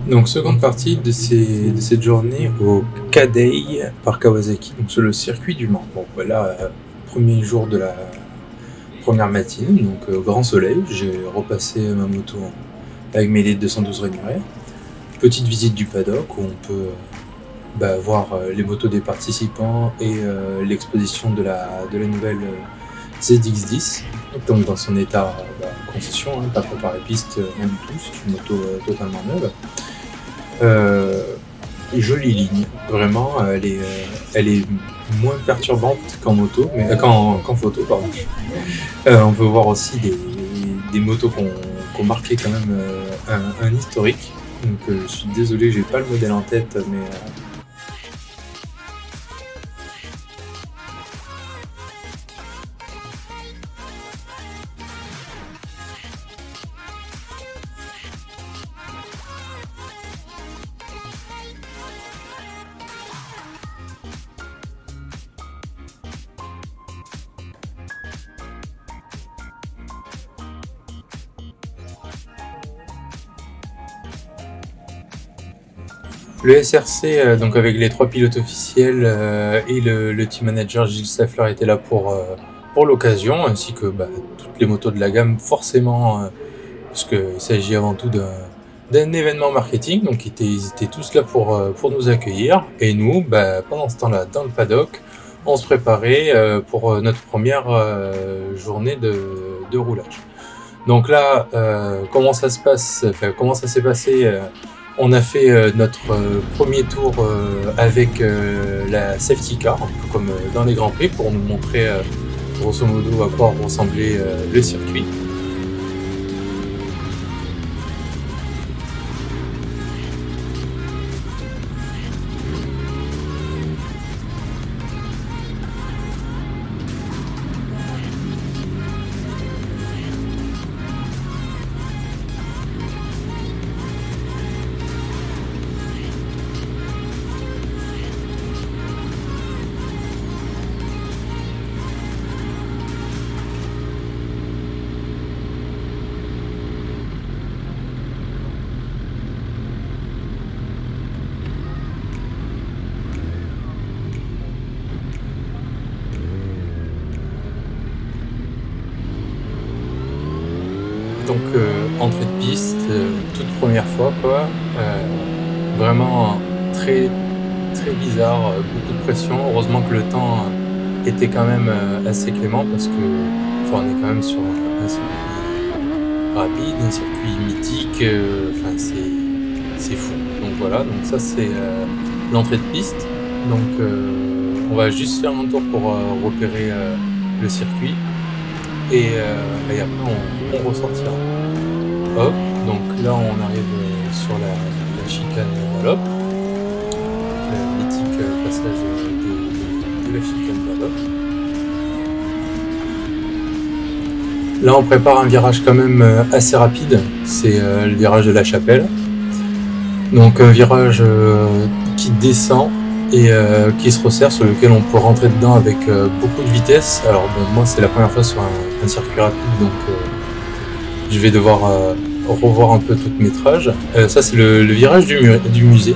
Donc seconde partie de cette journée au Kadei par Kawasaki, donc sur le circuit du Mans. Bon voilà, premier jour de la première matinée, donc grand soleil, j'ai repassé ma moto avec mes LED 212 Rainier. Petite visite du paddock où on peut voir les motos des participants et l'exposition de la nouvelle ZX10, donc dans son état concession, pas préparé piste, rien du tout, c'est une moto totalement neuve. Jolie ligne, vraiment, elle est moins perturbante qu'en moto, mais qu'en photo, pardon. On peut voir aussi des motos qui ont marqué quand même un historique. Donc je suis désolé, j'ai pas le modèle en tête, mais le SRC, donc avec les 3 pilotes officiels et le team manager Gilles Staffler était là pour l'occasion, ainsi que toutes les motos de la gamme, forcément, parce qu'il s'agit avant tout d'un événement marketing, donc ils étaient tous là pour nous accueillir. Et nous, pendant ce temps-là, dans le paddock, on se préparait pour notre première journée de roulage. Donc là, comment ça s'est passé on a fait notre premier tour avec la safety car, un peu comme dans les Grands Prix, pour nous montrer grosso modo à quoi ressemblait le circuit. Donc entrée de piste, toute première fois quoi, vraiment très très bizarre, beaucoup de pression. Heureusement que le temps était quand même assez clément parce que on est quand même sur un circuit rapide, un circuit mythique, c'est fou. Donc voilà, donc ça c'est l'entrée de piste. Donc on va juste faire un tour pour repérer le circuit. Et après on ressortira. Hop, donc là on arrive sur la chicane Wallop, le mythique passage de la chicane Wallop. Là on prépare un virage quand même assez rapide, c'est le virage de la Chapelle. Donc un virage qui descend et qui se resserre, sur lequel on peut rentrer dedans avec beaucoup de vitesse. Alors bon, moi c'est la première fois sur un circuit rapide, donc je vais devoir revoir un peu tout le métrage. Ça c'est le virage du musée,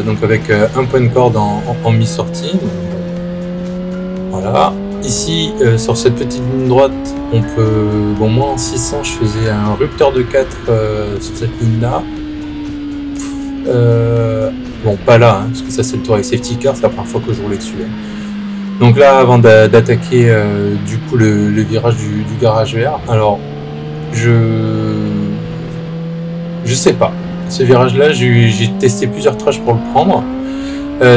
donc avec un point de corde en mi-sortie. Voilà. Ici, sur cette petite ligne droite, on peut... Bon, moi en 600, je faisais un rupteur de 4 sur cette ligne-là. Bon, pas là, parce que ça c'est le tour avec safety car, c'est la première fois que je roulais dessus. Donc là, avant d'attaquer du coup le virage du garage vert, alors je sais pas. Ce virage-là, j'ai testé plusieurs trashs pour le prendre.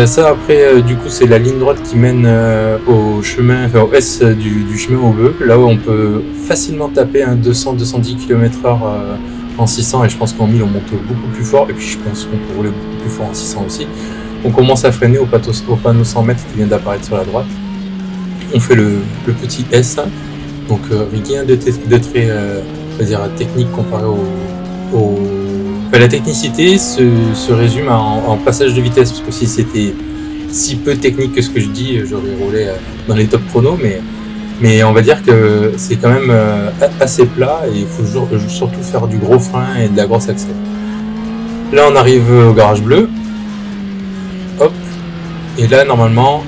Ça après, du coup, c'est la ligne droite qui mène au chemin, au S du chemin au bœuf, là où on peut facilement taper un 200-210 km/h en 600, et je pense qu'en 1000 on monte beaucoup plus fort, et puis je pense qu'on peut rouler beaucoup plus fort en 600 aussi. On commence à freiner au panneau 100 mètres qui vient d'apparaître sur la droite. On fait le petit S, donc rien de très on va dire, technique comparé au... Enfin, la technicité se résume en passage de vitesse, parce que si c'était si peu technique que ce que je dis, j'aurais roulé dans les top chronos, mais on va dire que c'est quand même assez plat et il faut surtout faire du gros frein et de la grosse accès. Là on arrive au garage bleu. Hop. Et là normalement,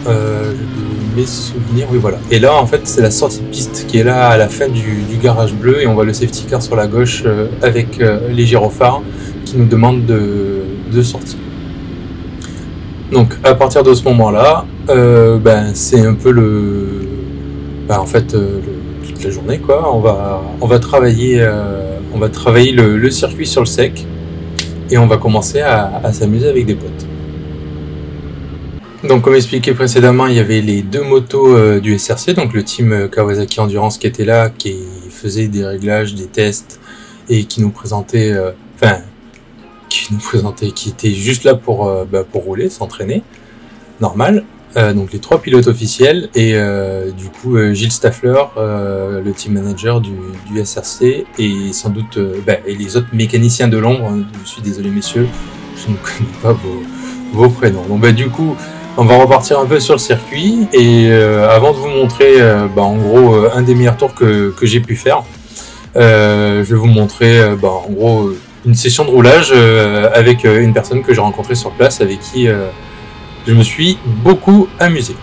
mes souvenirs, oui voilà. Et là en fait c'est la sortie de piste qui est là à la fin du garage bleu et on voit le safety car sur la gauche avec les gyrophares qui nous demandent de sortir. Donc à partir de ce moment-là, c'est un peu toute la journée quoi. On va travailler le circuit sur le sec et on va commencer à s'amuser avec des potes. Donc comme expliqué précédemment, il y avait les deux motos du SRC, donc le team Kawasaki Endurance qui était là, qui faisait des réglages, des tests et qui nous présentait, qui était juste là pour rouler, s'entraîner, normal. Donc les trois pilotes officiels et du coup Gilles Staffler, le team manager du SRC et sans doute et les autres mécaniciens de l'ombre. Je suis désolé messieurs, je ne connais pas vos prénoms. Donc du coup on va repartir un peu sur le circuit et avant de vous montrer en gros un des meilleurs tours que j'ai pu faire, je vais vous montrer en gros une session de roulage avec une personne que j'ai rencontrée sur place avec qui je me suis beaucoup amusé.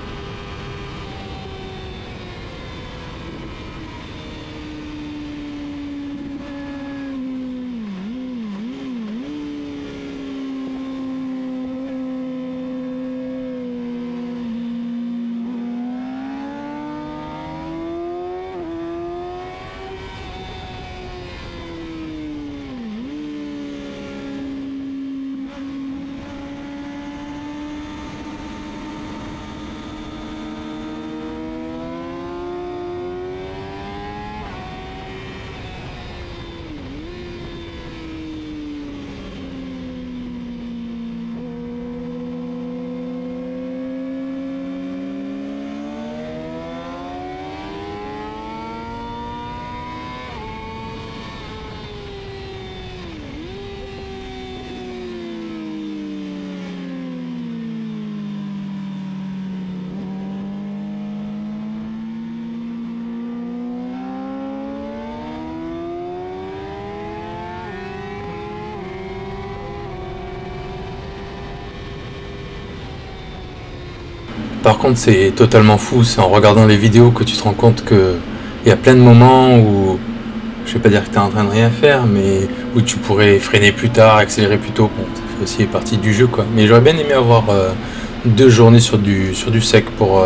Par contre, c'est totalement fou, c'est en regardant les vidéos que tu te rends compte qu'il y a plein de moments où, je vais pas dire que tu es en train de rien faire, mais où tu pourrais freiner plus tard, accélérer plus tôt. Bon, ça fait aussi partie du jeu, quoi. Mais j'aurais bien aimé avoir 2 journées sur du sec pour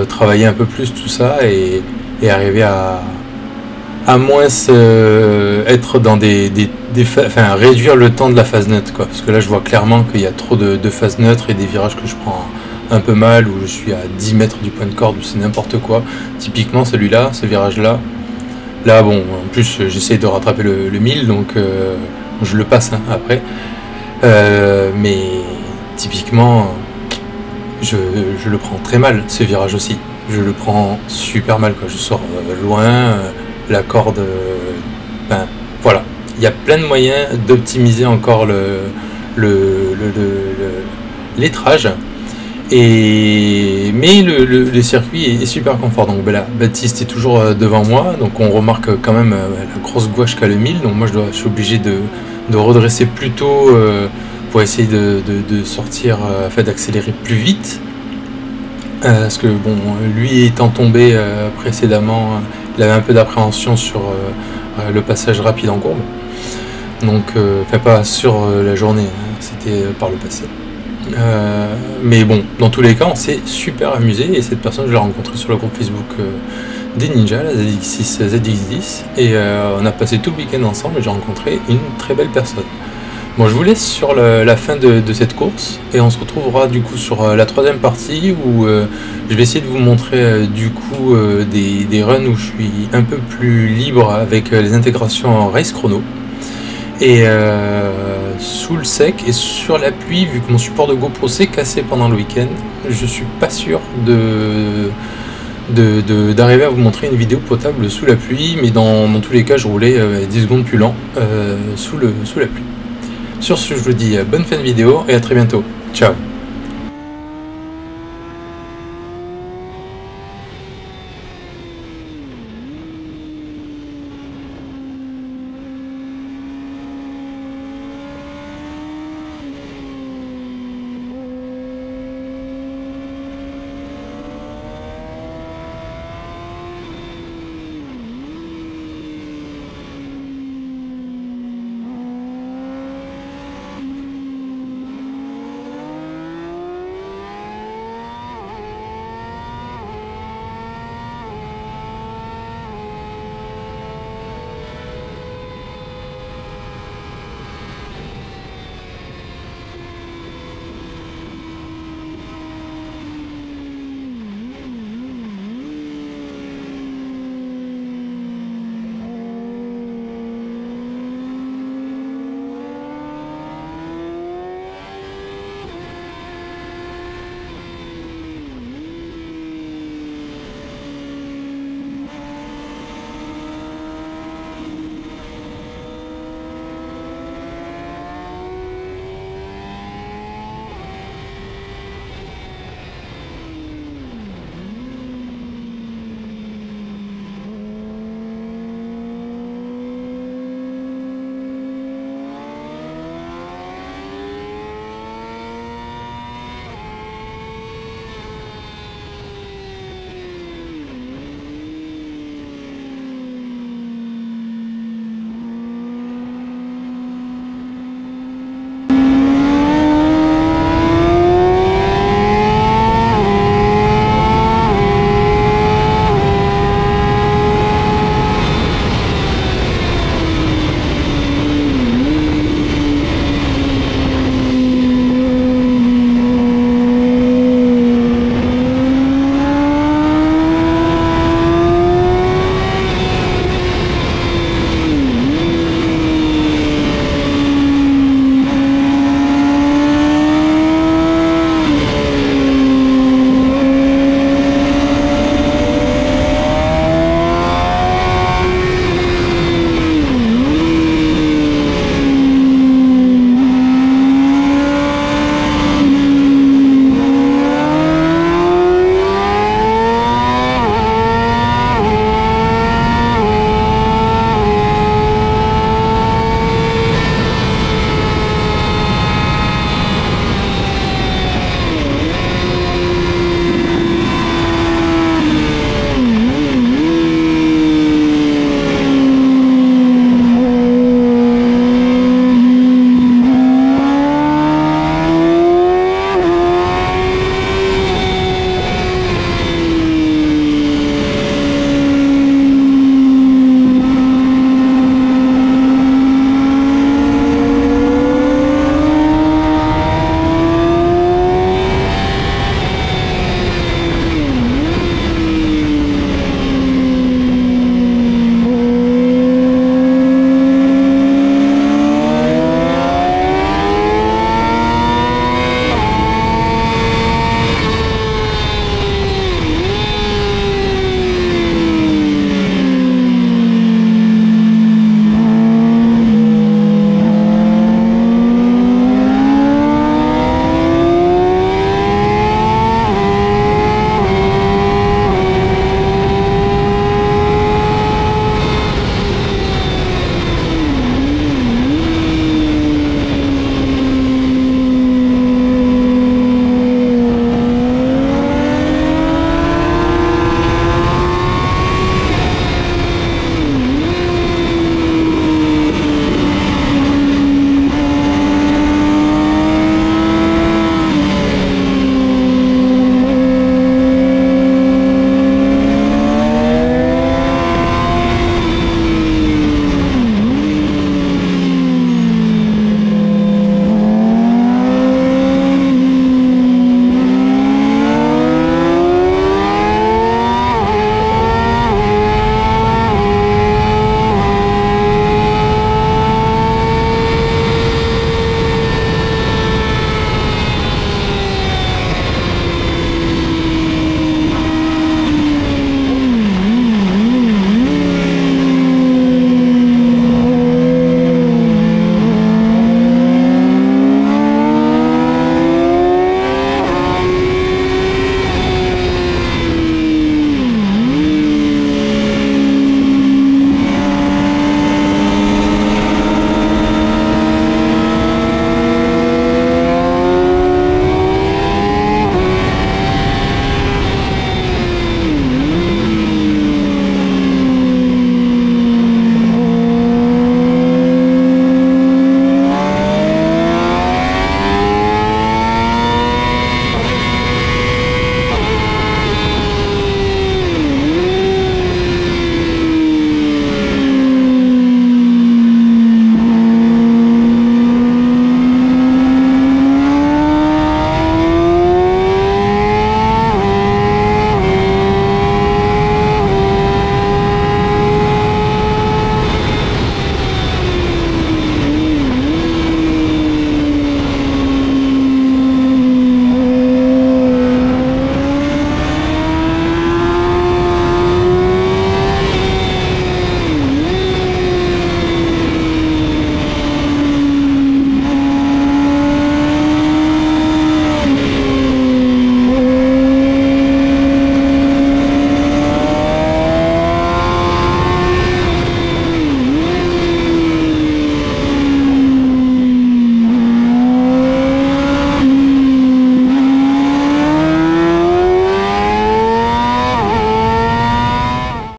travailler un peu plus tout ça et arriver à moins être dans réduire le temps de la phase neutre, quoi. Parce que là, je vois clairement qu'il y a trop de phases neutres et des virages que je prends un peu mal, où je suis à 10 mètres du point de corde, où c'est n'importe quoi. Typiquement celui-là, ce virage-là, là bon, en plus j'essaie de rattraper le 1000, donc je le passe après. Mais typiquement, je le prends très mal, ce virage aussi. Je le prends super mal, quoi. Je sors loin, la corde, voilà. Il y a plein de moyens d'optimiser encore l'étrage. Mais le circuit est super confort. Donc là, Baptiste est toujours devant moi, donc on remarque quand même la grosse gouache qu'a le 1000. Donc moi je suis obligé de redresser plus tôt pour essayer de sortir, d'accélérer plus vite. Parce que bon, lui étant tombé précédemment, il avait un peu d'appréhension sur le passage rapide en courbe. Donc pas sur la journée, hein, c'était par le passé. Mais bon, dans tous les cas, on s'est super amusé et cette personne, je l'ai rencontrée sur le groupe Facebook des ninjas, la ZX6, ZX10, et on a passé tout le week-end ensemble et j'ai rencontré une très belle personne. Bon, je vous laisse sur la fin de cette course et on se retrouvera du coup sur la 3e partie où je vais essayer de vous montrer du coup des runs où je suis un peu plus libre avec les intégrations en race chrono. Et sous le sec et sur la pluie, vu que mon support de GoPro s'est cassé pendant le week-end, je suis pas sûr d'arriver à vous montrer une vidéo potable sous la pluie, mais dans tous les cas je roulais 10 secondes plus lent sous la pluie. Sur ce, je vous dis bonne fin de vidéo et à très bientôt. Ciao.